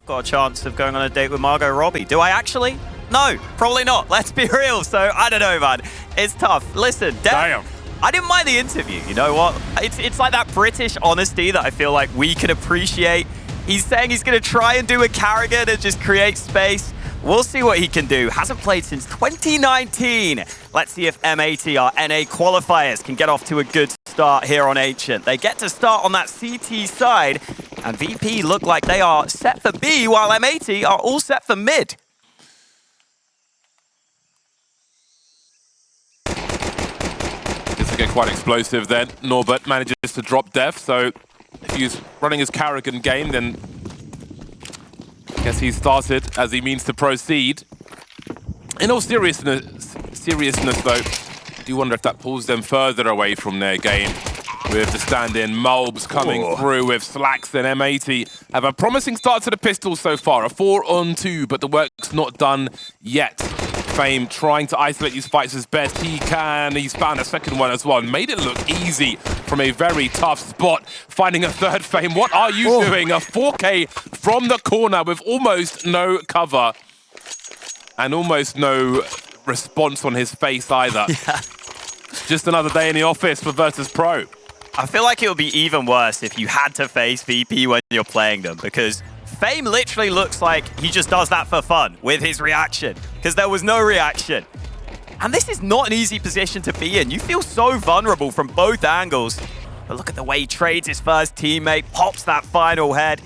got a chance of going on a date with Margot Robbie. Do I actually? No, probably not. Let's be real. So I don't know, man. It's tough. Listen, Damn. I didn't mind the interview. You know what? It's like that British honesty that I feel like we can appreciate. He's saying he's going to try and do a Carrigan and just create space. We'll see what he can do. Hasn't played since 2019. Let's see if M80, our NA qualifiers, can get off to a good start here on Ancient. They get to start on that CT side, and VP look like they are set for B, while M80 are all set for mid. This will get quite explosive then. Norbert manages to drop Def, so if he's running his Carrigan game, then I guess he started as he means to proceed. In all seriousness though, I do wonder if that pulls them further away from their game. With the stand-in, Mulbs coming through with Slacks and M80. Have a promising start to the pistol so far, a 4-on-2, but the work's not done yet. Fame trying to isolate these fights as best he can. He's found a second one as well and made it look easy from a very tough spot. Finding a third Fame. What are you doing? A 4K from the corner with almost no cover and almost no response on his face either. Yeah. Just another day in the office for Virtus.pro. I feel like it would be even worse if you had to face VP when you're playing them, because Fame literally looks like he just does that for fun with his reaction, because there was no reaction. And this is not an easy position to be in. You feel so vulnerable from both angles. But look at the way he trades his first teammate, pops that final head.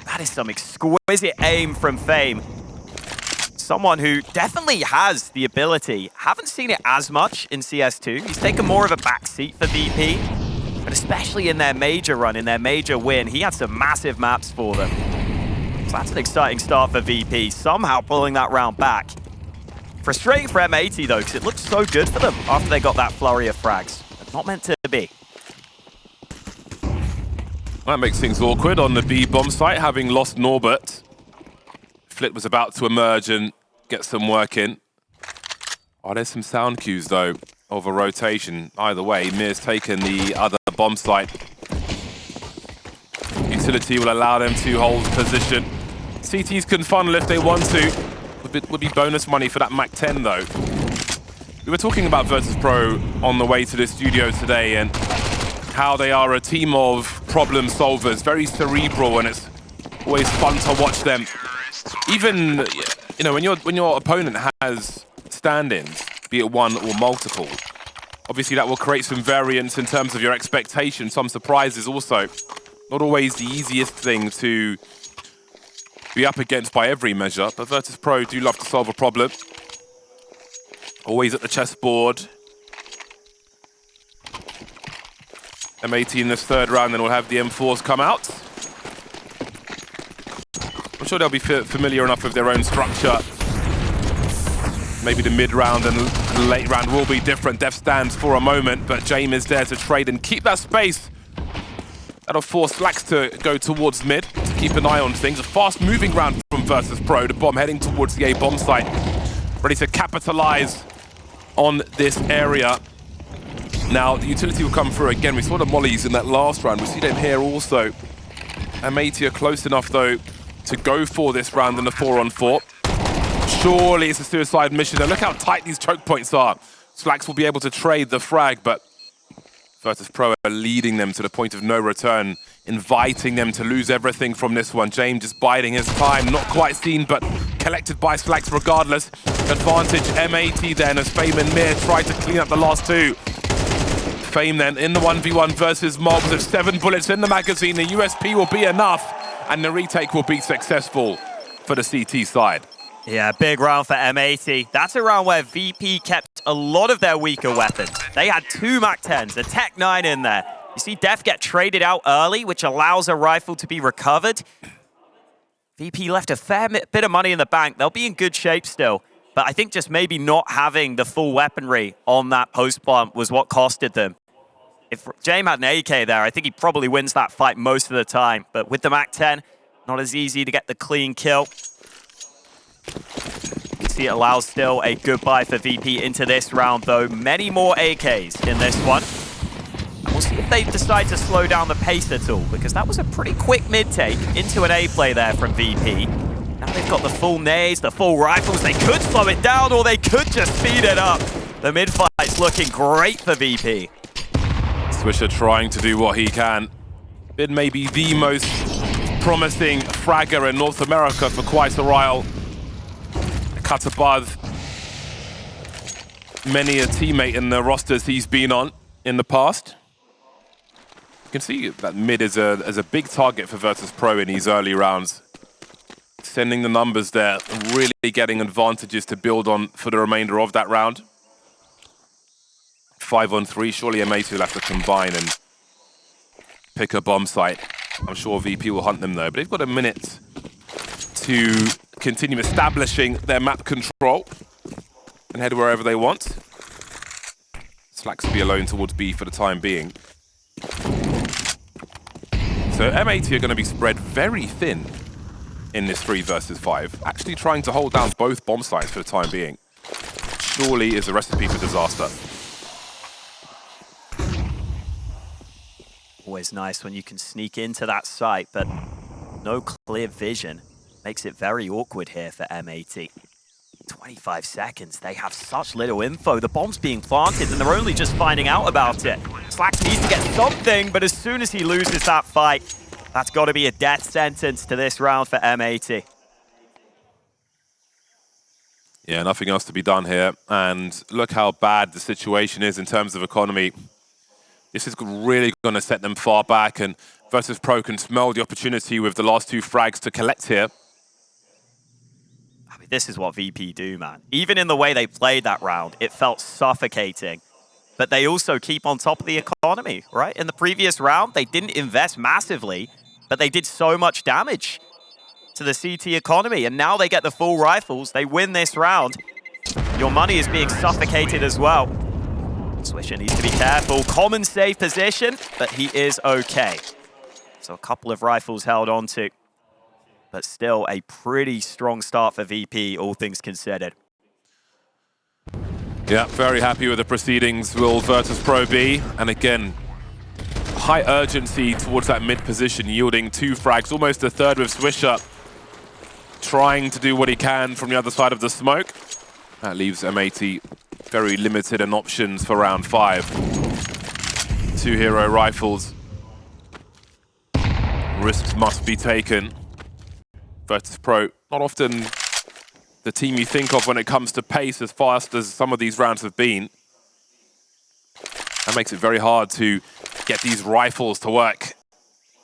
That is some exquisite aim from Fame. Someone who definitely has the ability. Haven't seen it as much in CS2. He's taken more of a backseat for VP. But especially in their major run, in their major win, he had some massive maps for them. So that's an exciting start for VP, somehow pulling that round back. Frustrating for M80 though, because it looked so good for them after they got that flurry of frags. But not meant to be. That makes things awkward on the B bomb site, having lost Norbert. Flit was about to emerge and get some work in. Oh, there's some sound cues though of a rotation. Either way, Mir's taken the other bomb site. Utility will allow them to hold position. CTs can funnel if they want to. Would be bonus money for that Mac 10 though. We were talking about Virtus.pro on the way to the studio today and how they are a team of problem solvers, very cerebral, and it's always fun to watch them. Even, you know, when your opponent has stand-ins, be it one or multiple, obviously that will create some variance in terms of your expectations, some surprises also. Not always the easiest thing to be up against by every measure, but Virtus.pro do love to solve a problem. Always at the chessboard. M80 in this third round, then we'll have the M4s come out. I'm sure they'll be familiar enough with their own structure. Maybe the mid round and the late round will be different. Def stands for a moment, but James is there to trade and keep that space. That'll force Slacks to go towards mid to keep an eye on things. A fast-moving round from Virtus.pro. The bomb heading towards the A bomb site, ready to capitalize on this area. Now the utility will come through again. We saw the mollies in that last round. We see them here also. M80 are close enough though to go for this round in the 4-on-4. Surely it's a suicide mission. And look how tight these choke points are. Slacks will be able to trade the frag, but Virtus.pro are leading them to the point of no return, inviting them to lose everything from this one. James just biding his time, not quite seen, but collected by Slacks regardless. Advantage M80 then as Fame and Mir try to clean up the last two. Fame then in the 1v1 versus Mobs with 7 bullets in the magazine. The USP will be enough, and the retake will be successful for the CT side. Yeah, big round for M80. That's a round where VP kept a lot of their weaker weapons. They had 2 Mac 10s, a Tech 9 in there. You see Def get traded out early, which allows a rifle to be recovered. VP left a fair bit of money in the bank. They'll be in good shape still. But I think just maybe not having the full weaponry on that post bump was what costed them. If James had an AK there, I think he probably wins that fight most of the time. But with the Mac 10, not as easy to get the clean kill. You can see it allows still a goodbye for VP into this round, though. Many more AKs in this one. We'll see if they decide to slow down the pace at all, because that was a pretty quick mid-take into an A play there from VP. Now they've got the full nades, the full rifles. They could slow it down, or they could just speed it up. The mid-fight's looking great for VP. Swisher trying to do what he can. It may be the most promising fragger in North America for quite a while. Cut above many a teammate in the rosters he's been on in the past. You can see that mid is a big target for Virtus.pro in these early rounds. Sending the numbers there, really getting advantages to build on for the remainder of that round. 5-on-3, surely M80 will have to combine and pick a bomb site. I'm sure VP will hunt them though, but they've got a minute to continue establishing their map control and head wherever they want. Slacks will be alone towards B for the time being. So M80 are going to be spread very thin in this 3 versus 5, actually trying to hold down both bomb sites for the time being. Surely is a recipe for disaster. Always nice when you can sneak into that site, but no clear vision. Makes it very awkward here for M80. 25 seconds, they have such little info. The bomb's being planted and they're only just finding out about it. Slacks needs to get something, but as soon as he loses that fight, that's got to be a death sentence to this round for M80. Yeah, nothing else to be done here. And look how bad the situation is in terms of economy. This is really going to set them far back, and Virtus.pro can smell the opportunity with the last 2 frags to collect here. I mean, this is what VP do, man. Even in the way they played that round, it felt suffocating. But they also keep on top of the economy, right? In the previous round, they didn't invest massively, but they did so much damage to the CT economy. And now they get the full rifles. They win this round. Your money is being suffocated as well. Swisher needs to be careful. Common safe position, but he is okay. So a couple of rifles held on to. But still a pretty strong start for VP, all things considered. Yeah, very happy with the proceedings, will Virtus.pro be. And again, high urgency towards that mid position, yielding 2 frags, almost a third with Swisher trying to do what he can from the other side of the smoke. That leaves M80 very limited in options for round 5. 2 hero rifles. Risks must be taken. Virtus.pro, not often the team you think of when it comes to pace as fast as some of these rounds have been. That makes it very hard to get these rifles to work.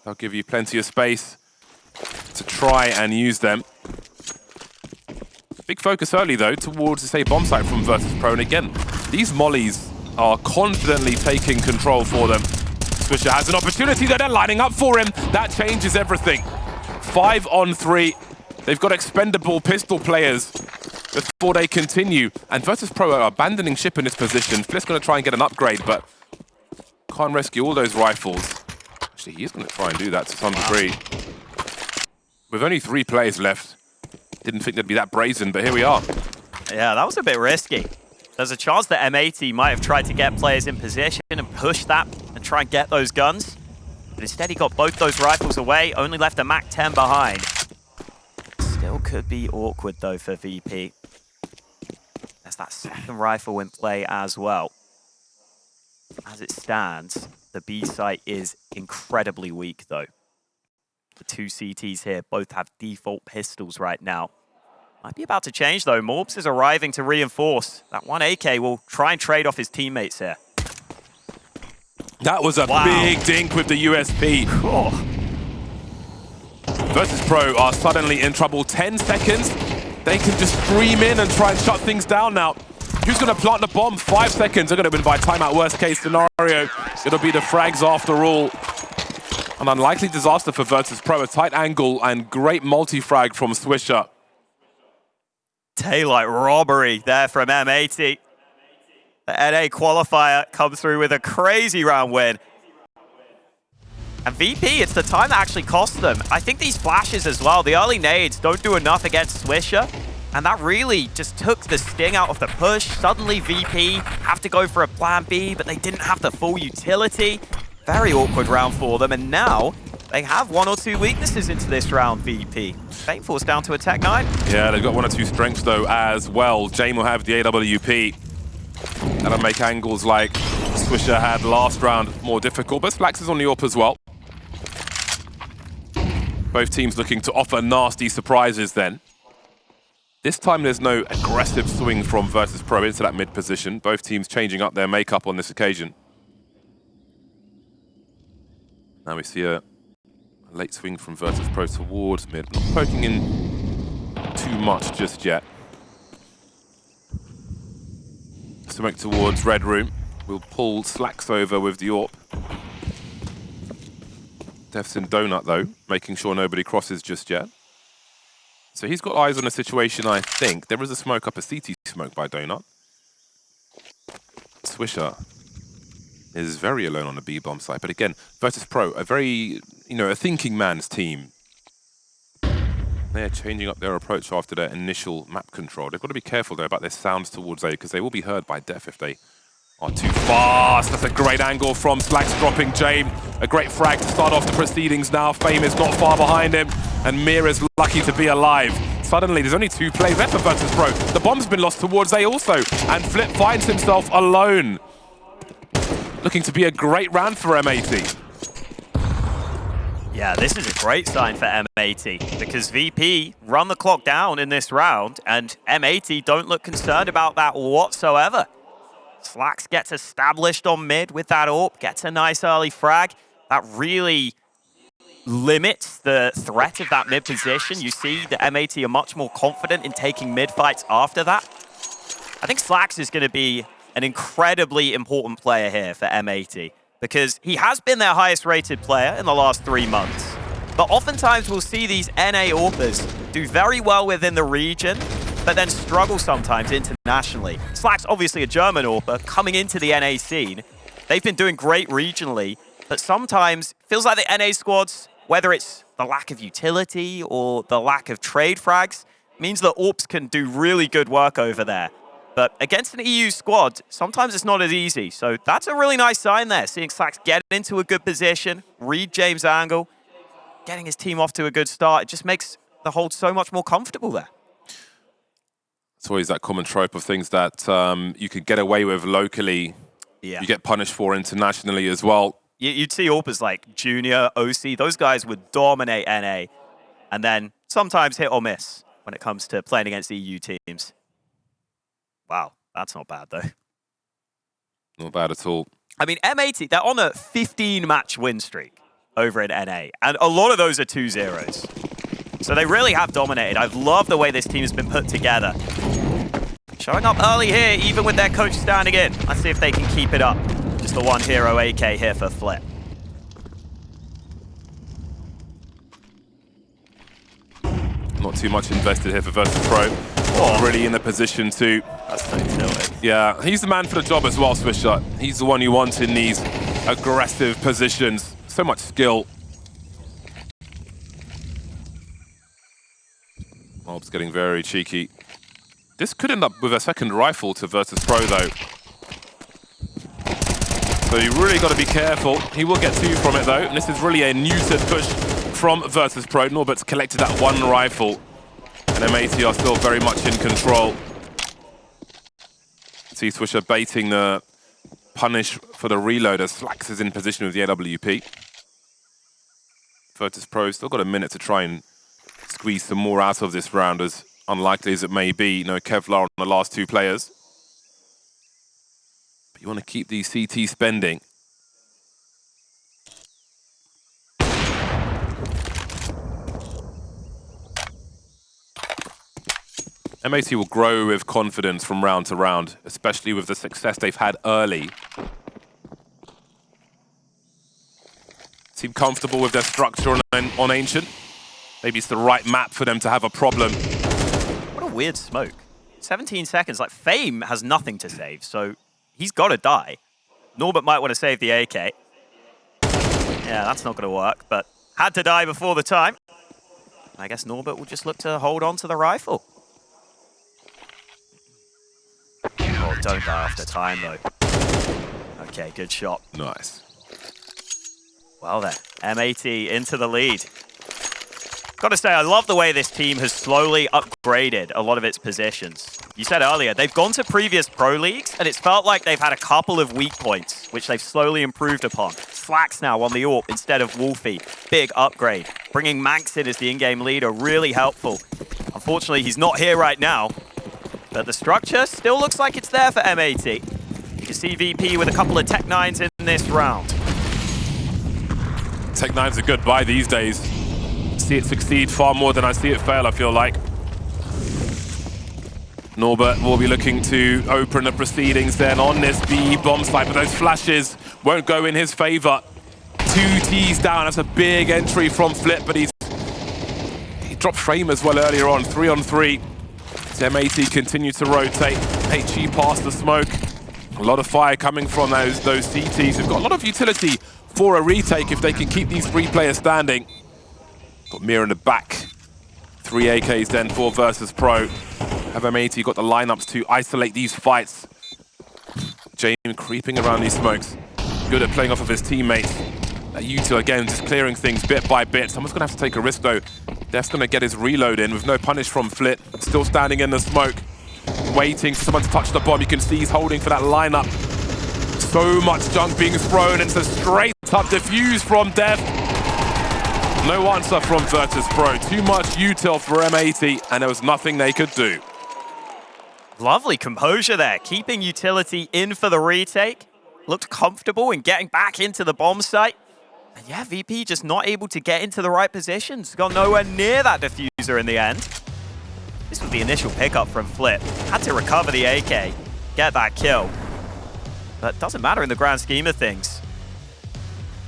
They'll give you plenty of space to try and use them. Big focus early though towards, say, bomb site from Virtus.pro, and again, these mollies are confidently taking control for them. Swisher has an opportunity that they're lining up for him. That changes everything. 5-on-3. They've got expendable pistol players before they continue. And Virtus.pro are abandoning ship in this position. Fliss going to try and get an upgrade, but can't rescue all those rifles. Actually, he is going to try and do that to some degree. With only 3 players left. Didn't think they'd be that brazen, but here we are. Yeah, that was a bit risky. There's a chance that M80 might have tried to get players in position and push that and try and get those guns. But instead he got both those rifles away, only left a MAC-10 behind. Still could be awkward though for VP. There's that second rifle in play as well. As it stands, the B site is incredibly weak though. The 2 CTs here both have default pistols right now. Might be about to change though. Morbs is arriving to reinforce. That 1 AK will try and trade off his teammates here. That was a big dink with the USP. Oh. Virtus.pro are suddenly in trouble. 10 seconds. They can just stream in and try and shut things down now. Who's going to plant the bomb? 5 seconds. They're going to win by timeout. Worst case scenario. It'll be the frags after all. An unlikely disaster for Virtus.pro. A tight angle and great multi-frag from Swisher. Daylight robbery there from M80. The NA qualifier comes through with a crazy round win. And VP, it's the time that actually cost them. I think these flashes as well, the early nades don't do enough against Swisher. And that really just took the sting out of the push. Suddenly VP have to go for a plan B, but they didn't have the full utility. very awkward round for them, and now they have one or two weaknesses into this round, VP. Fame Force down to a Tech 9. Yeah, they've got one or two strengths, though, as well. Jame will have the AWP. That'll make angles like Swisher had last round more difficult, but Slax is on the AWP as well. Both teams looking to offer nasty surprises then. This time there's no aggressive swing from Virtus.pro into that mid position. Both teams changing up their makeup on this occasion. Now we see a late swing from Virtus.pro towards mid. Not poking in too much just yet. Smoke towards Red Room. We'll pull Slax over with the AWP. Def's in Donut though, making sure nobody crosses just yet. So he's got eyes on a situation, I think. There is a smoke up, a CT smoke by Donut. Swisher is very alone on the B-bomb side. But again, Virtus.pro, a very, a thinking man's team. They're changing up their approach after their initial map control. They've got to be careful, though, about their sounds towards A, because they will be heard by Def if they are too fast. That's a great angle from Slax dropping Jame. A great frag to start off the proceedings now. Fame is not far behind him, and Mir is lucky to be alive. Suddenly, there's only 2 plays left for Virtus.pro. The bomb's been lost towards A also, and Flip finds himself alone. Looking to be a great round for M80. Yeah, this is a great sign for M80 because VP run the clock down in this round, and M80 don't look concerned about that whatsoever. Slax gets established on mid with that AWP, gets a nice early frag. That really limits the threat of that mid position. You see the M80 are much more confident in taking mid fights after that. I think Slax is going to be an incredibly important player here for M80 because he has been their highest rated player in the last 3 months. But oftentimes we'll see these NA AWPers do very well within the region, but then struggle sometimes internationally. Slack's obviously a German AWPer coming into the NA scene. They've been doing great regionally, but sometimes it feels like the NA squads, whether it's the lack of utility or the lack of trade frags, means that AWPs can do really good work over there. But against an EU squad, sometimes it's not as easy. So that's a really nice sign there, seeing Slax get into a good position, read James' angle, getting his team off to a good start. It just makes the hold so much more comfortable there. It's always that common trope of things that you could get away with locally, you get punished for internationally as well. You'd see AWPers like Junior, OC, those guys would dominate NA, and then sometimes hit or miss when it comes to playing against EU teams. Wow, that's not bad though. Not bad at all. I mean, M80, they're on a 15-match win streak over in NA, and a lot of those are 2-0s. So they really have dominated. I've loved the way this team has been put together. Showing up early here, even with their coach standing in. Let's see if they can keep it up. Just the one hero AK here for Flip. Not too much invested here for Virtus.pro. Not really in the position to... That's no tilting. Yeah, he's the man for the job as well, Swisher. He's the one you want in these aggressive positions. So much skill. Mob's getting very cheeky. This could end up with a second rifle to Virtus.pro though. So you really got to be careful. He will get 2 from it though. And this is really a neutered push from Virtus.pro. Norbert's collected that 1 rifle. And M80 are still very much in control. See Swisher baiting the punish for the reload as Slax is in position with the AWP. Virtus.pro still got a minute to try and squeeze some more out of this round, as unlikely as it may be. No Kevlar on the last 2 players. But you want to keep these CT spending. M80 will grow with confidence from round to round, especially with the success they've had early. Seem comfortable with their structure on Ancient. Maybe it's the right map for them to have a problem. What a weird smoke. 17 seconds, like Fame has nothing to save, so he's got to die. Norbert might want to save the AK. Yeah, that's not going to work, but had to die before the time. I guess Norbert will just look to hold on to the rifle. Oh, don't die after time, though. Okay, good shot. Nice. Well then, M80 into the lead. Gotta say, I love the way this team has slowly upgraded a lot of its positions. You said earlier, they've gone to previous pro leagues, and it's felt like they've had a couple of weak points, which they've slowly improved upon. Slack's now on the AWP instead of Wolfie. Big upgrade. Bringing Manx in as the in-game leader, really helpful. Unfortunately, he's not here right now, but the structure still looks like it's there for M80. You can see VP with a couple of Tech 9s in this round. Tech 9's a good buy these days. See it succeed far more than I see it fail, I feel like. Norbert will be looking to open the proceedings then on this B bomb site, but those flashes won't go in his favor. 2 T's down, that's a big entry from Flip, but he dropped frame as well earlier on, 3 on 3. M80 continue to rotate, HE past the smoke. A lot of fire coming from those CTs. They've got a lot of utility for a retake if they can keep these 3 players standing. Got Mir in the back. 3 AKs then for Virtus.pro. Have M80 got the lineups to isolate these fights. James creeping around these smokes. Good at playing off of his teammates. Util again, just clearing things bit by bit. Someone's gonna have to take a risk though. Def's gonna get his reload in with no punish from Flit. Still standing in the smoke. Waiting for someone to touch the bomb. You can see he's holding for that lineup. So much junk being thrown, and it's a straight up defuse from Def. No answer from Virtus.pro. Too much util for M80, and there was nothing they could do. Lovely composure there, keeping utility in for the retake. Looked comfortable in getting back into the bomb site. And yeah, VP just not able to get into the right positions. Got nowhere near that diffuser in the end. This was the initial pickup from Flip. Had to recover the AK, get that kill. But doesn't matter in the grand scheme of things.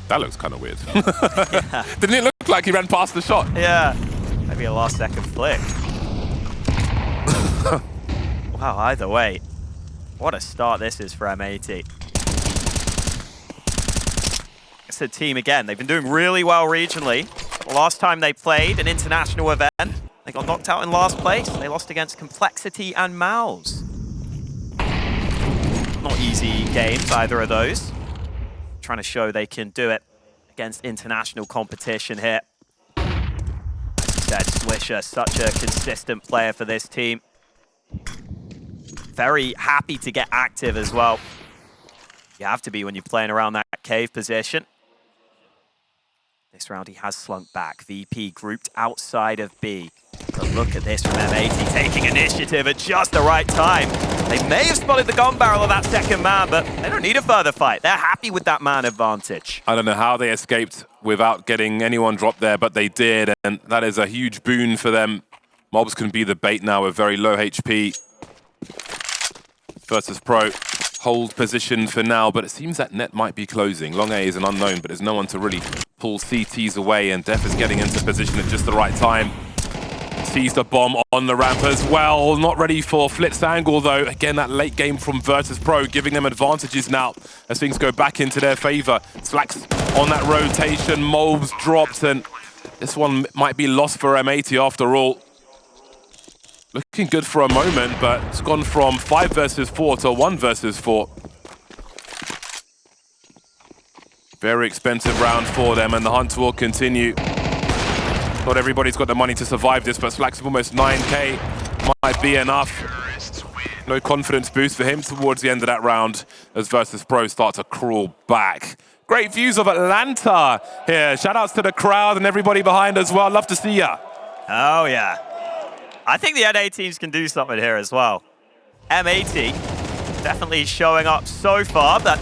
That looks kind of weird. Yeah. Didn't it look like he ran past the shot? Yeah, maybe a last second flick. Wow, either way, what a start this is for M80. It's a team again, they've been doing really well regionally. The last time they played an international event, they got knocked out in last place. They lost against Complexity and Mouse. Not easy games, either of those. Trying to show they can do it against international competition here. As you said, Swisher, such a consistent player for this team. Very happy to get active as well. You have to be when you're playing around that cave position. This round he has slunk back. VP grouped outside of B. But look at this from M80 taking initiative at just the right time. They may have spotted the gun barrel of that second man, but they don't need a further fight. They're happy with that man advantage. I don't know how they escaped without getting anyone dropped there, but they did, and that is a huge boon for them. Mobs can be the bait now with very low HP. Virtus.pro hold position for now, but it seems that net might be closing. Long A is an unknown, but there's no one to really pull CTs away, and Def is getting into position at just the right time. Sees the bomb on the ramp as well. Not ready for Flit's angle, though. Again, that late game from Virtus.pro giving them advantages now as things go back into their favor. Slacks on that rotation. Mobs dropped, and this one might be lost for M80 after all. Looking good for a moment, but it's gone from 5 versus 4 to 1 versus 4. Very expensive round for them, and the hunt will continue. Not everybody's got the money to survive this, but Slacks of almost 9K might be enough. No confidence boost for him towards the end of that round as Virtus.pro start to crawl back. Great views of Atlanta here. Shout outs to the crowd and everybody behind as well. Love to see ya. Oh, yeah. I think the NA teams can do something here as well. M80 definitely showing up so far, but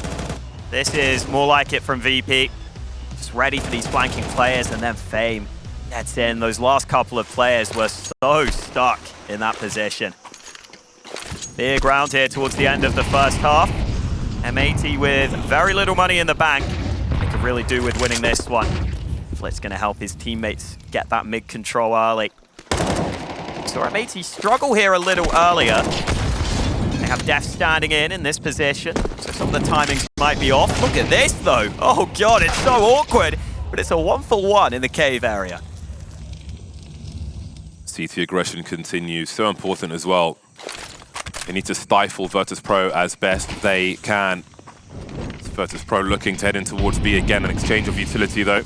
this is more like it from VP. Just ready for these flanking players, and then Fame gets in. Those last couple of players were so stuck in that position. Big round here towards the end of the first half. M80 with very little money in the bank. They could really do with winning this one. Flit's going to help his teammates get that mid control early. So M80 struggle here a little earlier. They have Def standing in this position, so some of the timings might be off. Look at this, though. Oh, God, it's so awkward. But it's a 1-for-1 in the cave area. CT aggression continues. So important as well. They need to stifle Virtus.pro as best they can. Virtus.pro looking to head in towards B again, an exchange of utility though.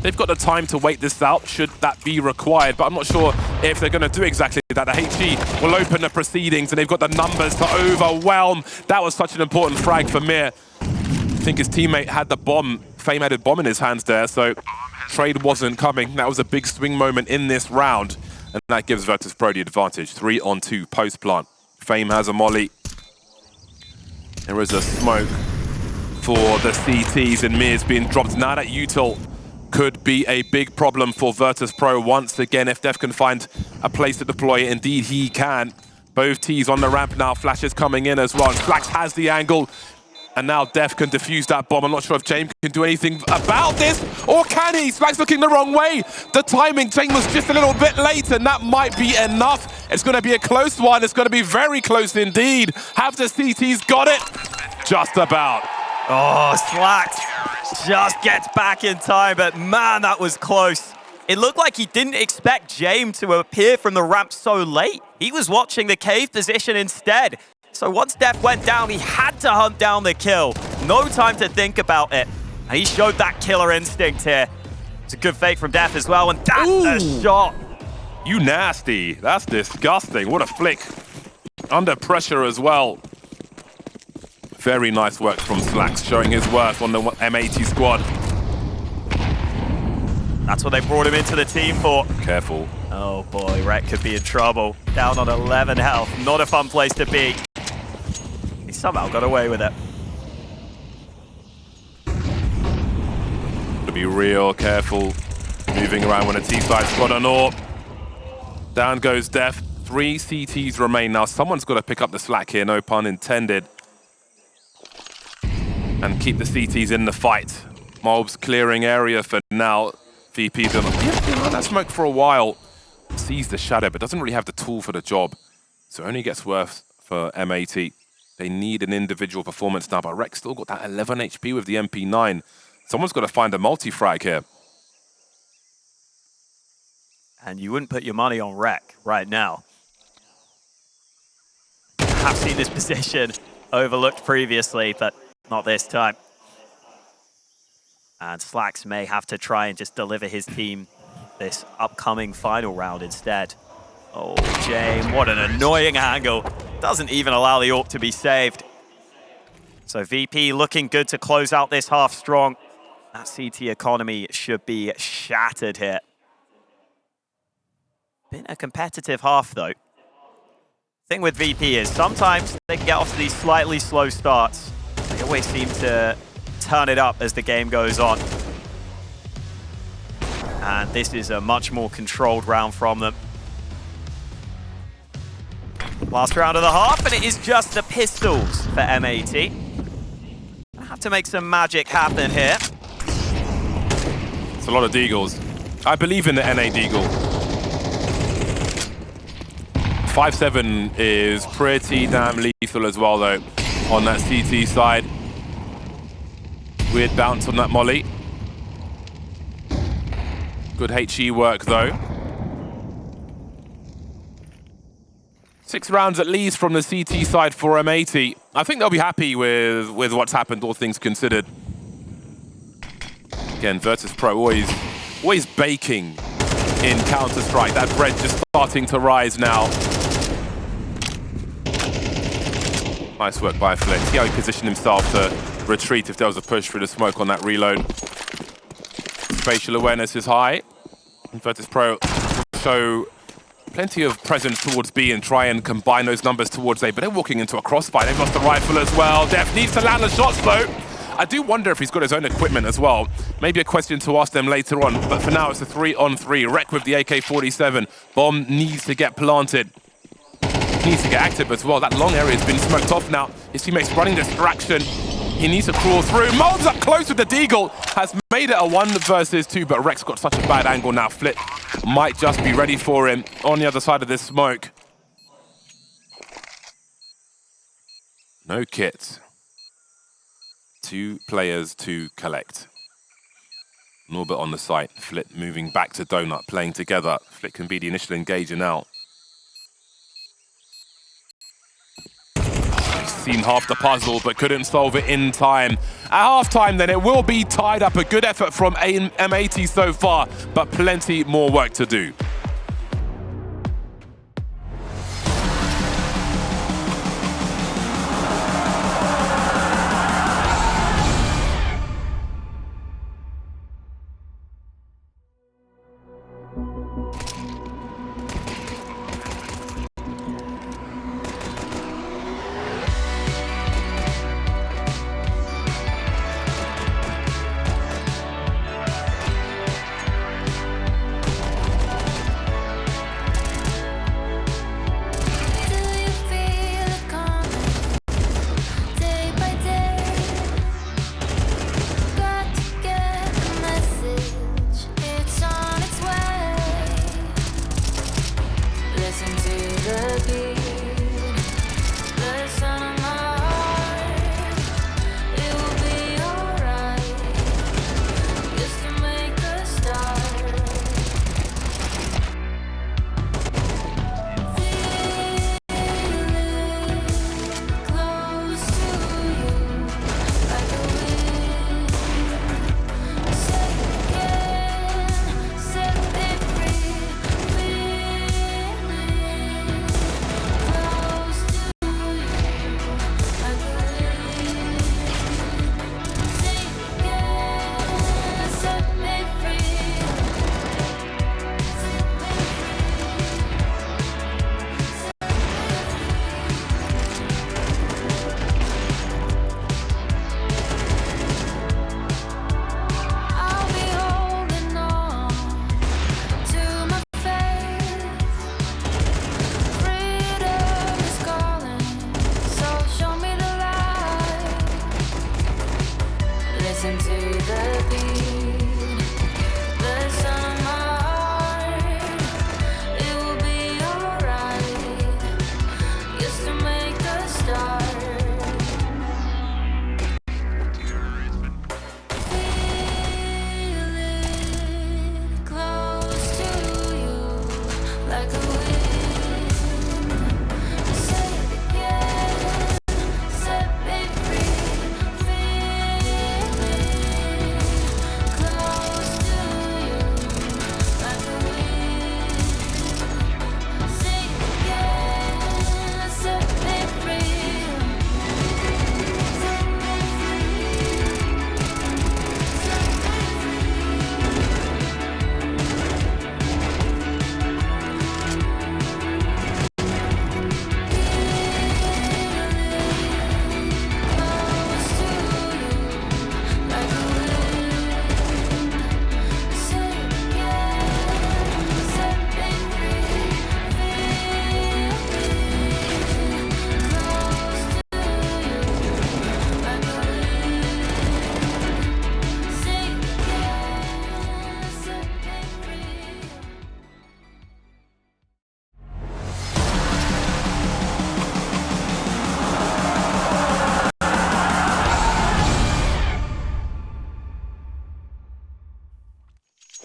They've got the time to wait this out, should that be required, but I'm not sure if they're going to do exactly that. The HE will open the proceedings, and they've got the numbers to overwhelm. That was such an important frag for Mir. I think his teammate had the bomb, Fame-added bomb in his hands there, so trade wasn't coming. That was a big swing moment in this round, and that gives Virtus.pro the advantage. 3-on-2 post-plant. Fame has a molly. There is a smoke for the CTs, and Mir's being dropped. Now that util could be a big problem for Virtus.pro once again. If Def can find a place to deploy it, indeed he can. Both T's on the ramp now, flashes coming in as well. Flax has the angle, and now Def can defuse that bomb. I'm not sure if James can do anything about this, or can he? Flax looking the wrong way. The timing, James was just a little bit late, and that might be enough. It's going to be a close one. It's going to be very close indeed. Have the CTs got it? Just about. Oh, Slacks just gets back in time, but man, that was close. It looked like he didn't expect James to appear from the ramp so late. He was watching the cave position instead. So once Def went down, he had to hunt down the kill. No time to think about it. And he showed that killer instinct here. It's a good fake from Def as well, and that's the shot. You nasty. That's disgusting. What a flick. Under pressure as well. Very nice work from Slacks, showing his worth on the M80 squad. That's what they brought him into the team for. Careful. Oh boy, Rek could be in trouble. Down on 11 health. Not a fun place to be. He somehow got away with it. To be real careful. Moving around when a T-side squad on AWP. Down goes Def. 3 CTs remain now. Someone's got to pick up the slack here, no pun intended. And keep the CTs in the fight. Mobs clearing area for now. VP's been on that smoke for a while. Sees the shadow, but doesn't really have the tool for the job. So only gets worse for M80. They need an individual performance now, but Rek still got that 11 HP with the MP9. Someone's got to find a multi-frag here. And you wouldn't put your money on Rek right now. I've seen this position overlooked previously, but not this time. And Slacks may have to try and just deliver his team this upcoming final round instead. Oh, James, what an annoying angle. Doesn't even allow the AWP to be saved. So VP looking good to close out this half strong. That CT economy should be shattered here. Been a competitive half though. Thing with VP is sometimes they can get off to these slightly slow starts. They always seem to turn it up as the game goes on. And this is a much more controlled round from them. Last round of the half, and it is just the pistols for M80. I have to make some magic happen here. It's a lot of deagles. I believe in the NA deagle. 5-7 is pretty damn lethal as well, though, on that CT side. Weird bounce on that molly. Good HE work, though. 6 rounds at least from the CT side for M80. I think they'll be happy with what's happened, all things considered. Again, Virtus.pro always baking in Counter-Strike. That bread just starting to rise now. Nice work by Flick. See how he positioned himself to retreat if there was a push through the smoke on that reload. Spatial awareness is high. And Virtus.pro show plenty of presence towards B and try and combine those numbers towards A, but they're walking into a crossfire. They've lost the rifle as well. Def needs to land the shots though. I do wonder if he's got his own equipment as well. Maybe a question to ask them later on, but for now it's a 3-on-3. Rek with the AK-47. Bomb needs to get planted. Needs to get active as well. That long area has been smoked off now. His teammates running distraction. He needs to crawl through. Molds up close with the deagle. Has made it a 1 versus 2, but Rek's got such a bad angle now. Flip might just be ready for him on the other side of this smoke. No kit. 2 players to collect. Norbert on the site. Flip moving back to Donut, playing together. Flip can be the initial engager now. seen half the puzzle, but couldn't solve it in time. At halftime, then, it will be tied up. A good effort from M80 so far, but plenty more work to do.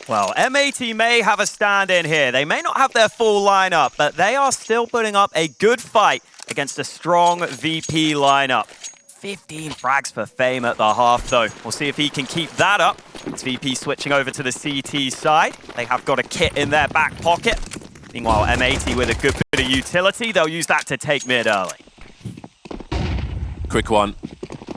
Well, M80 may have a stand-in here. They may not have their full lineup, but they are still putting up a good fight against a strong VP lineup. 15 frags for Fame at the half, though. We'll see if he can keep that up. It's VP switching over to the CT side. They have got a kit in their back pocket. Meanwhile, M80 with a good bit of utility. They'll use that to take mid early. Quick one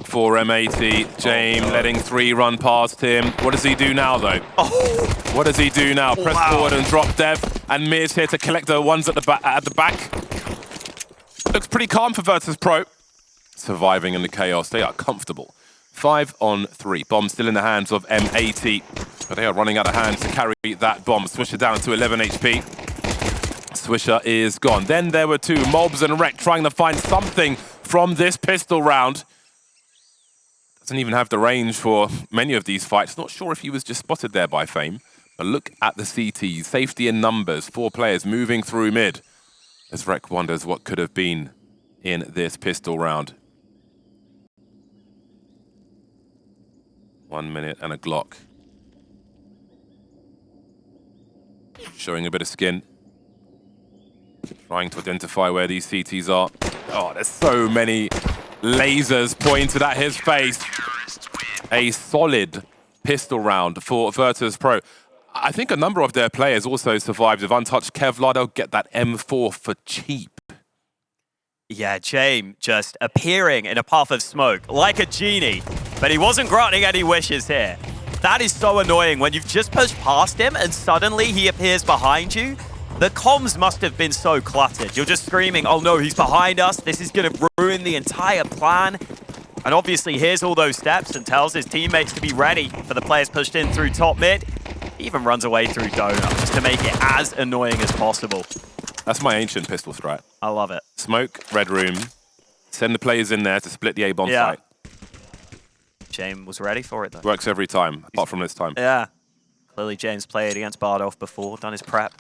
for M80. James letting 3 run past him. What does he do now, though? Oh. What does he do now? Press forward and drop Dev. And Mir's here to collect the ones at the back. Looks pretty calm for Virtus.pro. Surviving in the chaos. They are comfortable. 5 on 3. Bomb still in the hands of M80. But they are running out of hands to carry that bomb. Swisher down to 11 HP. Swisher is gone. Then there were 2, Mobs and Rek, trying to find something from this pistol round. Doesn't even have the range for many of these fights. Not sure if he was just spotted there by Fame. But look at the CT. Safety in numbers. 4 players moving through mid. As Rek wonders what could have been in this pistol round. 1 minute and a Glock. Showing a bit of skin. Trying to identify where these CTs are. Oh, there's so many lasers pointed at his face. A solid pistol round for Virtus.pro. I think a number of their players also survived with untouched Kevlar. They'll get that M4 for cheap. Yeah, James just appearing in a puff of smoke like a genie, but he wasn't granting any wishes here. That is so annoying when you've just pushed past him and suddenly he appears behind you. The comms must have been so cluttered. You're just screaming, oh no, he's behind us. This is going to ruin the entire plan. And obviously he hears all those steps and tells his teammates to be ready for the players pushed in through top mid. He even runs away through donut just to make it as annoying as possible. That's my ancient pistol strat. I love it. Smoke, red room, send the players in there to split the A-bomb site. James was ready for it though. Works every time, apart from this time. Yeah. Clearly James played against Bardolph before, done his prep.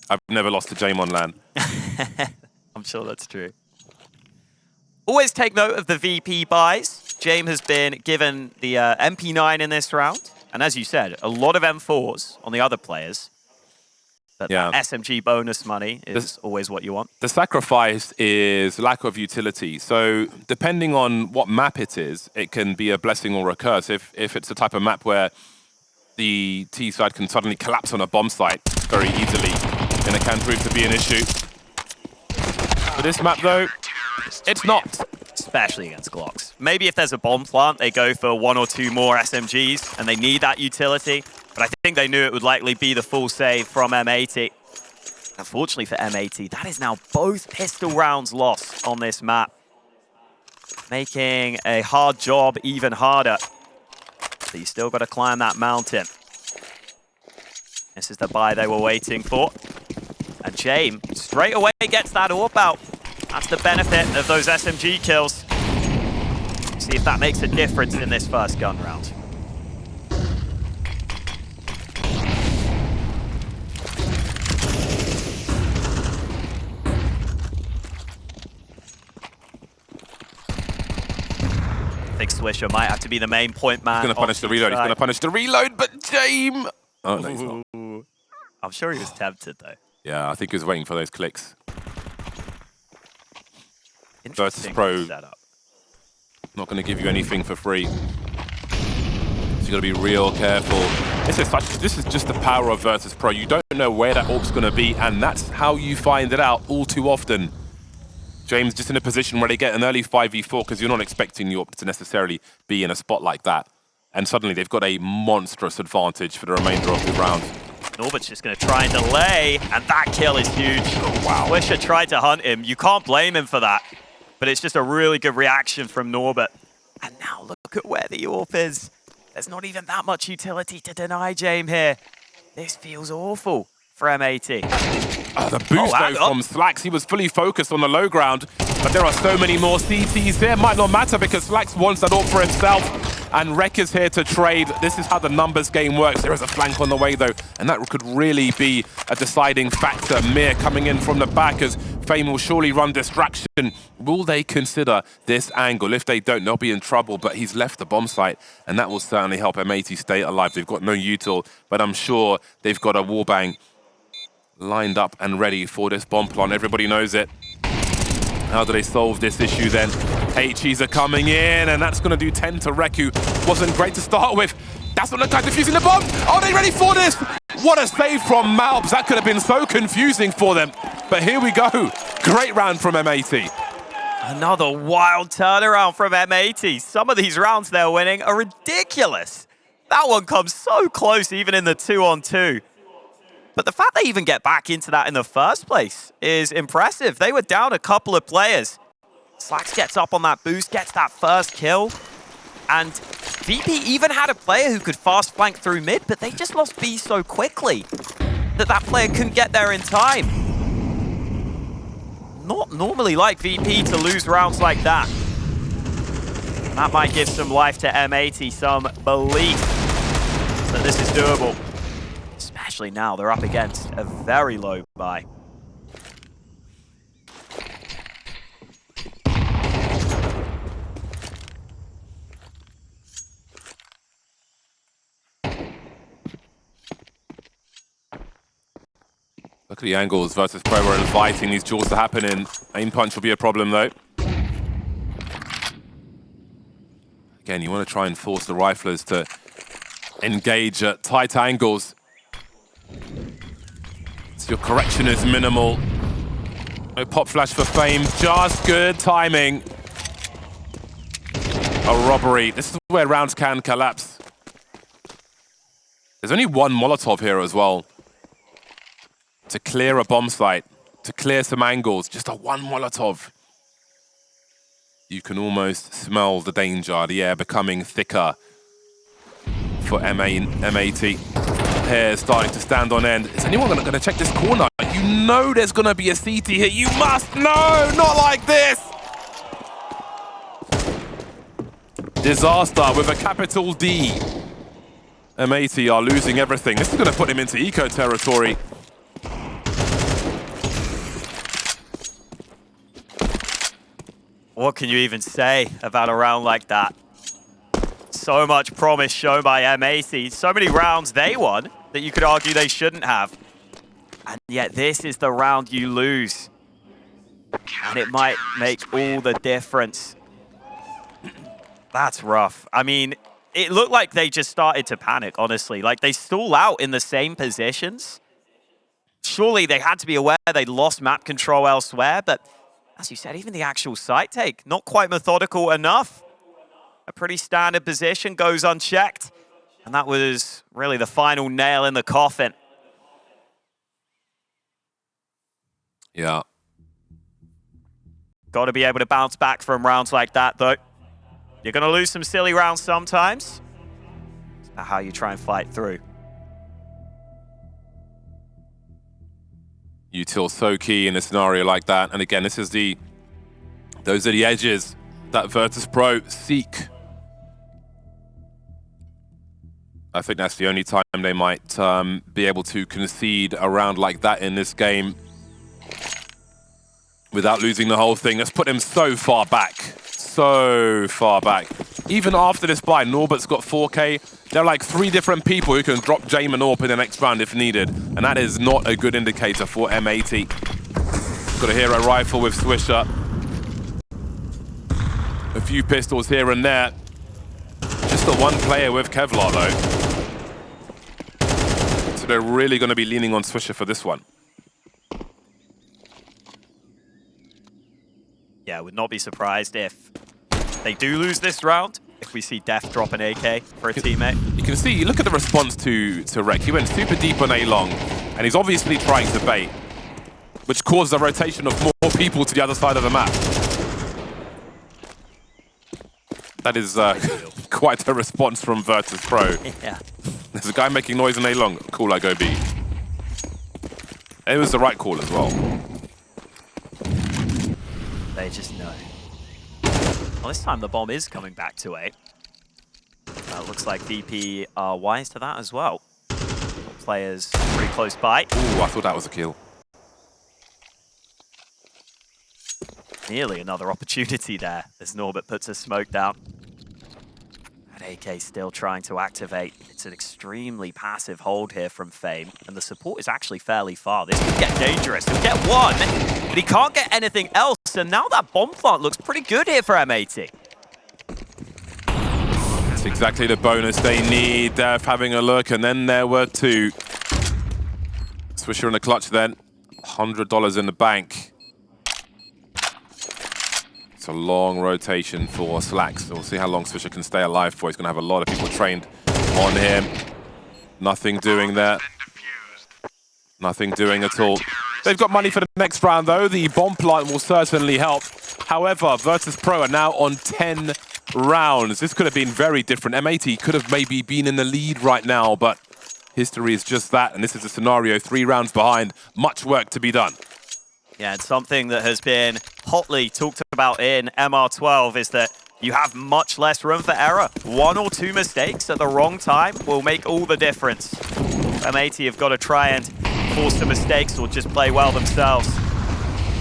I've never lost to James on LAN. I'm sure that's true. Always take note of the VP buys. James has been given the MP9 in this round. And as you said, a lot of M4s on the other players. But that SMG bonus money is always what you want. The sacrifice is lack of utility. So depending on what map it is, it can be a blessing or a curse. If it's the type of map where the T side can suddenly collapse on a bomb site very easily, then it can prove to be an issue. For this map though, it's not. Especially against Glocks. Maybe if there's a bomb plant, they go for 1 or 2 more SMGs and they need that utility. But I think they knew it would likely be the full save from M80. Unfortunately for M80, that is now both pistol rounds lost on this map. Making a hard job even harder. But you still got to climb that mountain. This is the buy they were waiting for. And James straight away gets that AWP out. That's the benefit of those SMG kills. See if that makes a difference in this first gun round. I think Swisher might have to be the main point man. He's going to punish the reload. He's going to punish the reload, but James... Oh, no, he's not. I'm sure he was tempted, though. Yeah, I think he was waiting for those clicks. Virtus.pro setup. Not going to give you anything for free. So you got to be real careful. This is just the power of Virtus.pro. You don't know where that AWP's going to be, and that's how you find it out all too often. James just in a position where they get an early 5v4 because you're not expecting the AWP to necessarily be in a spot like that. And suddenly they've got a monstrous advantage for the remainder of the round. Norbert's just going to try and delay, and that kill is huge. Oh, wow. Wisher tried to hunt him. You can't blame him for that. But it's just a really good reaction from Norbert. And now look at where the AWP is. There's not even that much utility to deny James here. This feels awful for M80. The boost though from Slacks, he was fully focused on the low ground, but there are so many more CTs there. Might not matter because Slacks wants that AWP for himself, and Rek is here to trade. This is how the numbers game works. There is a flank on the way though, and that could really be a deciding factor. Mir coming in from the back as Fame will surely run distraction. Will they consider this angle? If they don't, they'll be in trouble, but he's left the bomb site, and that will certainly help M80 stay alive. They've got no util, but I'm sure they've got a wallbang lined up and ready for this bomb plant. Everybody knows it. How do they solve this issue then? HEs are coming in, and that's going to do 10 to Reku. Wasn't great to start with. That's not the time defusing the bomb. Are they ready for this? What a save from Malbs. That could have been so confusing for them. But here we go. Great round from M80. Another wild turnaround from M80. Some of these rounds they're winning are ridiculous. That one comes so close even in the 2-on-2. But the fact they even get back into that in the first place is impressive. They were down a couple of players. Slacks gets up on that boost, gets that first kill. And VP even had a player who could fast flank through mid, but they just lost B so quickly that that player couldn't get there in time. Not normally like VP to lose rounds like that. That might give some life to M80, some belief that this is doable. Especially now, they're up against a very low buy. Look at the angles. Virtus.pro are inviting these duels to happen in. Aim punch will be a problem though. again, you want to try and force the riflers to engage at tight angles. So your correction is minimal. No pop flash for Fame, just good timing. A robbery. This is where rounds can collapse. There's only one Molotov here as well. To clear a bomb site, to clear some angles, just a one Molotov. You can almost smell the danger, the air becoming thicker for M80. Hair starting to stand on end. Is anyone going to check this corner? You know there's going to be a CT here. You must know, not like this. Disaster with a capital D. M80 are losing everything. This is going to put him into eco territory. What can you even say about a round like that? So much promise shown by M80. So many rounds they won that you could argue they shouldn't have. And yet this is the round you lose. And it might make all the difference. That's rough. I mean, it looked like they just started to panic, honestly. Like, they stall out in the same positions. Surely they had to be aware they lost map control elsewhere, but as you said, even the actual site take, not quite methodical enough. A pretty standard position goes unchecked. And that was really the final nail in the coffin. Yeah. Got to be able to bounce back from rounds like that, though. You're going to lose some silly rounds sometimes. It's about how you try and fight through. Util so key in a scenario like that. And again, those are the edges that Virtus.pro seek. I think that's the only time they might be able to concede a round like that in this game without losing the whole thing. Let's put them so far back. So far back. Even after this buy, Norbert's got 4K. There are like 3 different people who can drop Jame and Orp in the next round if needed. And that is not a good indicator for M80. Got a hero rifle with Swisher. A few pistols here and there. Just the one player with Kevlar though. So they're really going to be leaning on Swisher for this one. Yeah, would not be surprised if they do lose this round. If we see Def drop an AK for a teammate. You can see, look at the response to Rek. He went super deep on A-long, and he's obviously trying to bait, which caused a rotation of more people to the other side of the map. That is quite a response from Virtus.pro. Yeah. There's a guy making noise on A-long. Cool, I go B. It was the right call as well. They just know. Well, this time the bomb is coming back to A. Looks like VP are wise to that as well. Players pretty close by. Ooh, I thought that was a kill. Nearly another opportunity there as Norbert puts a smoke down. And AK still trying to activate. It's an extremely passive hold here from Fame, and the support is actually fairly far. This could get dangerous. He'll get one, but he can't get anything else. And now that bomb plant looks pretty good here for M80. That's exactly the bonus they need. Def having a look, and then there were 2. Swisher in the clutch then. $100 in the bank. It's a long rotation for Slacks. We'll see how long Swisher can stay alive for. He's going to have a lot of people trained on him. Nothing doing there. Nothing doing at all. They've got money for the next round, though. The bomb plant will certainly help. However, Virtus.pro are now on 10 rounds. This could have been very different. M80 could have maybe been in the lead right now, but history is just that. And this is a scenario 3 rounds behind. Much work to be done. Yeah, and something that has been hotly talked about in MR12 is that you have much less room for error. 1 or 2 mistakes at the wrong time will make all the difference. M80 have got to try and force the mistakes or just play well themselves.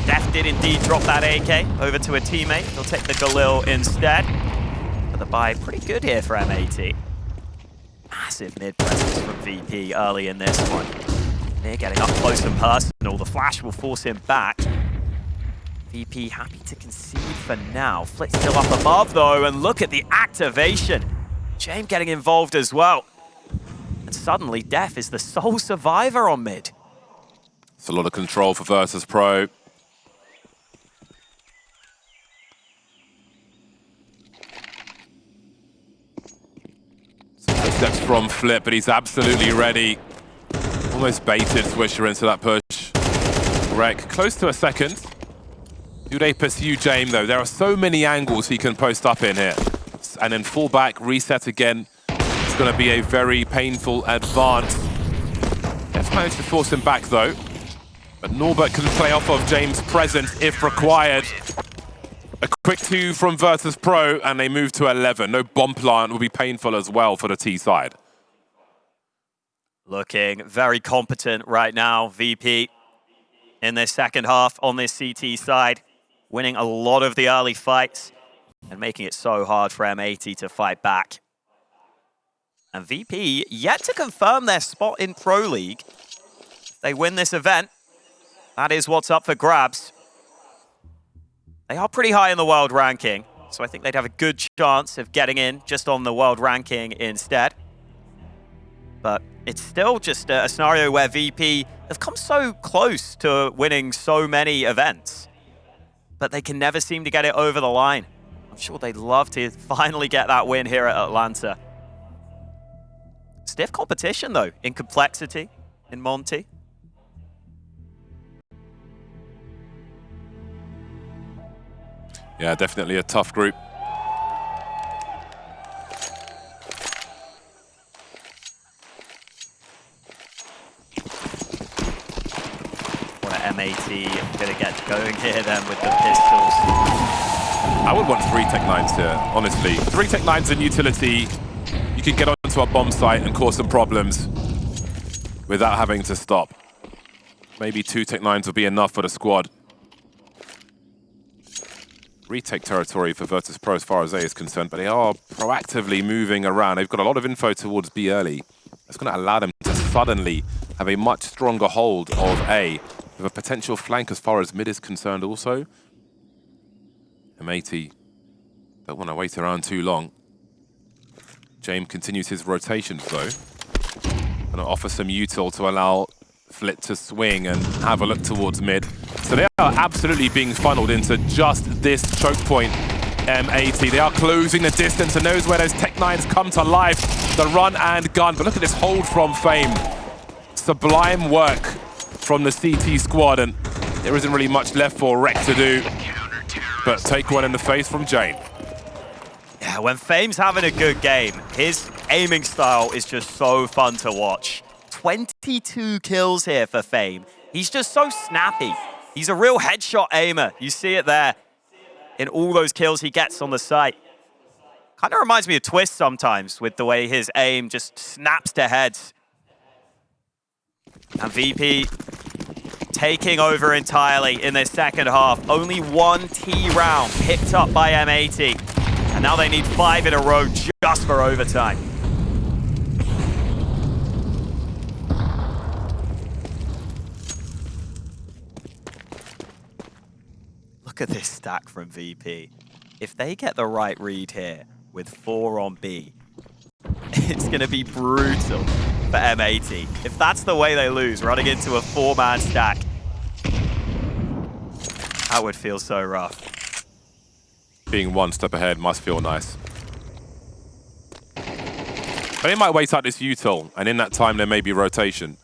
Def did indeed drop that AK over to a teammate. He'll take the Galil instead. But the buy pretty good here for M80. Massive mid presence from VP early in this one. They're getting up close and personal. The flash will force him back. VP happy to concede for now. Flick's still up above though, and look at the activation. James getting involved as well. And suddenly Def is the sole survivor on mid. It's a lot of control for Virtus.pro. Steps from Flip, but he's absolutely ready. Almost baited Swisher into that push. Wreck, close to a second. Do they pursue James though? There are so many angles he can post up in here. And then fall back, reset again. It's going to be a very painful advance. Def managed to force him back though. But Norbert can play off of James' presence if required. A quick 2 from Virtus.pro, and they move to 11. No bomb plant will be painful as well for the T side. Looking very competent right now, VP, in this second half on this CT side. Winning a lot of the early fights and making it so hard for M80 to fight back. And VP yet to confirm their spot in Pro League. If they win this event, that is what's up for grabs. They are pretty high in the world ranking, so I think they'd have a good chance of getting in just on the world ranking instead. But it's still just a scenario where VP have come so close to winning so many events, but they can never seem to get it over the line. I'm sure they'd love to finally get that win here at Atlanta. Stiff competition though, in complexity, in Monty. Yeah, definitely a tough group. What an M80 gonna get going here then with the pistols. I would want 3 Tech-9s here, honestly. 3 Tech-9s in utility. You can get onto a bomb site and cause some problems without having to stop. Maybe 2 Tech-9s will be enough for the squad. Retake territory for Virtus.pro as far as A is concerned, but they are proactively moving around. They've got a lot of info towards B early. That's going to allow them to suddenly have a much stronger hold of A, with a potential flank as far as mid is concerned also. M80 don't want to wait around too long. James continues his rotations though. Going to offer some util to allow Flit to swing and have a look towards mid. So they are absolutely being funneled into just this choke point, M80. They are closing the distance and knows where those Tech-9s come to life. The run and gun, but look at this hold from Fame. Sublime work from the CT squad, and there isn't really much left for Rec to do, but take one in the face from Jane. Yeah, when Fame's having a good game, his aiming style is just so fun to watch. 22 kills here for Fame. He's just so snappy. He's a real headshot aimer. You see it there in all those kills he gets on the site. Kind of reminds me of Twist sometimes with the way his aim just snaps to heads. And VP taking over entirely in their second half. Only 1 T round picked up by M80. And now they need 5 in a row just for overtime. Look at this stack from VP. If they get the right read here with 4 on B, it's going to be brutal for M80. If that's the way they lose, running into a 4-man stack, that would feel so rough. Being 1 step ahead must feel nice. But they might wait out this util, and in that time there may be rotation.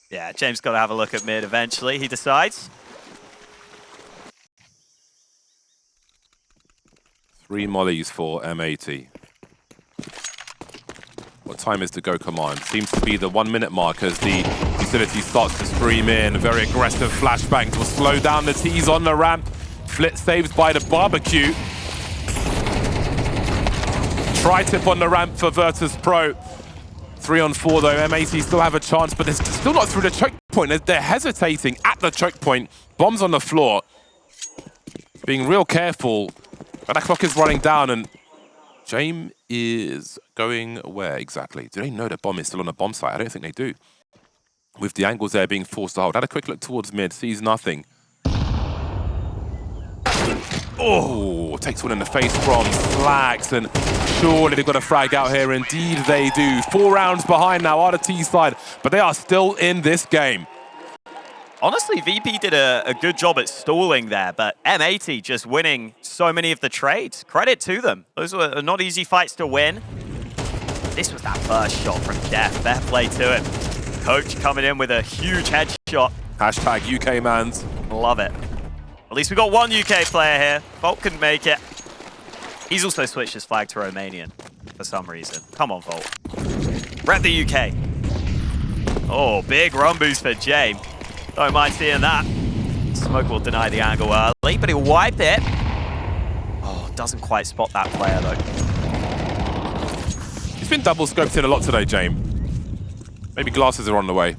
Yeah, James got to have a look at mid eventually, he decides. 3 mollies for M80. What time is the go command? Seems to be the 1-minute mark as the utility starts to stream in. A very aggressive flashbang will slow down the T's on the ramp. Flit saved by the barbecue. Tri-tip on the ramp for Virtus.pro. 3 on 4 though. M80 still have a chance, but they're still not through the choke point. They're hesitating at the choke point. Bombs on the floor. Being real careful. But that clock is running down, and James is going where exactly? Do they know the bomb is still on the bomb site? I don't think they do. With the angles there being forced to hold. Had a quick look towards mid, sees nothing. Oh, takes one in the face from Slacks, and surely they've got a frag out here. Indeed they do. 4 rounds behind now on the T side, but they are still in this game. Honestly, VP did a good job at stalling there, but M80 just winning so many of the trades. Credit to them. Those were not easy fights to win. This was that first shot from Def. Fair play to him. Coach coming in with a huge headshot. Hashtag UK mans. Love it. At least we got one UK player here. Volt couldn't make it. He's also switched his flag to Romanian for some reason. Come on, Volt. Rep the UK. Oh, big run boost for James. Don't mind seeing that. Smoke will deny the angle early, but he'll wipe it. Oh, doesn't quite spot that player, though. He's been double scoped in a lot today, James. Maybe glasses are on the way.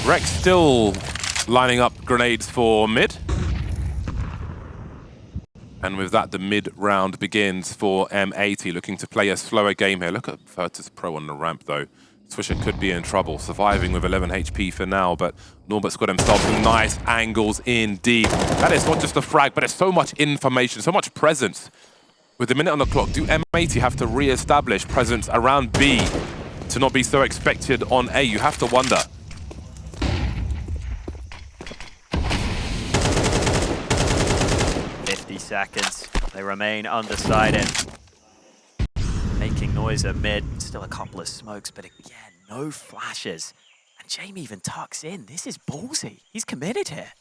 Rex still lining up grenades for mid. And with that, the mid round begins for M80, looking to play a slower game here. Look at Virtus.pro on the ramp, though. Swisher could be in trouble, surviving with 11 HP for now, but Norbert's got himself some nice angles indeed. That is not just a frag, but it's so much information, so much presence. With the minute on the clock, do M80 have to re-establish presence around B to not be so expected on A? You have to wonder. Seconds. They remain undecided. Making noise at mid. Still a couple of smokes, but again, no flashes. And Jamie even tucks in. This is ballsy. He's committed here.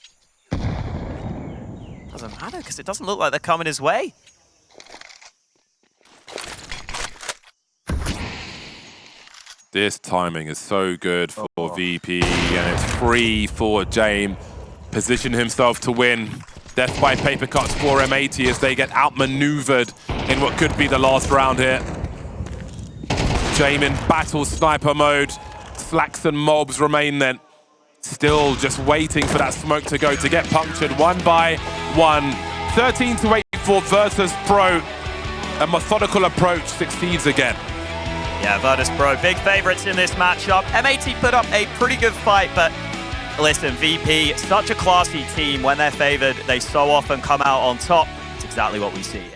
Doesn't matter, because it doesn't look like they're coming his way. This timing is so good for VP, and it's free for James. Position himself to win. Death by paper cuts for M80 as they get outmaneuvered in what could be the last round here. James in battle sniper mode. Slacks and mobs remain then. Still just waiting for that smoke to go, to get punctured 1 by 1. 13-8 for Virtus.pro. A methodical approach succeeds again. Yeah, Virtus.pro, big favorites in this matchup. M80 put up a pretty good fight, but listen, VP, such a classy team. When they're favored, they so often come out on top. It's exactly what we see here.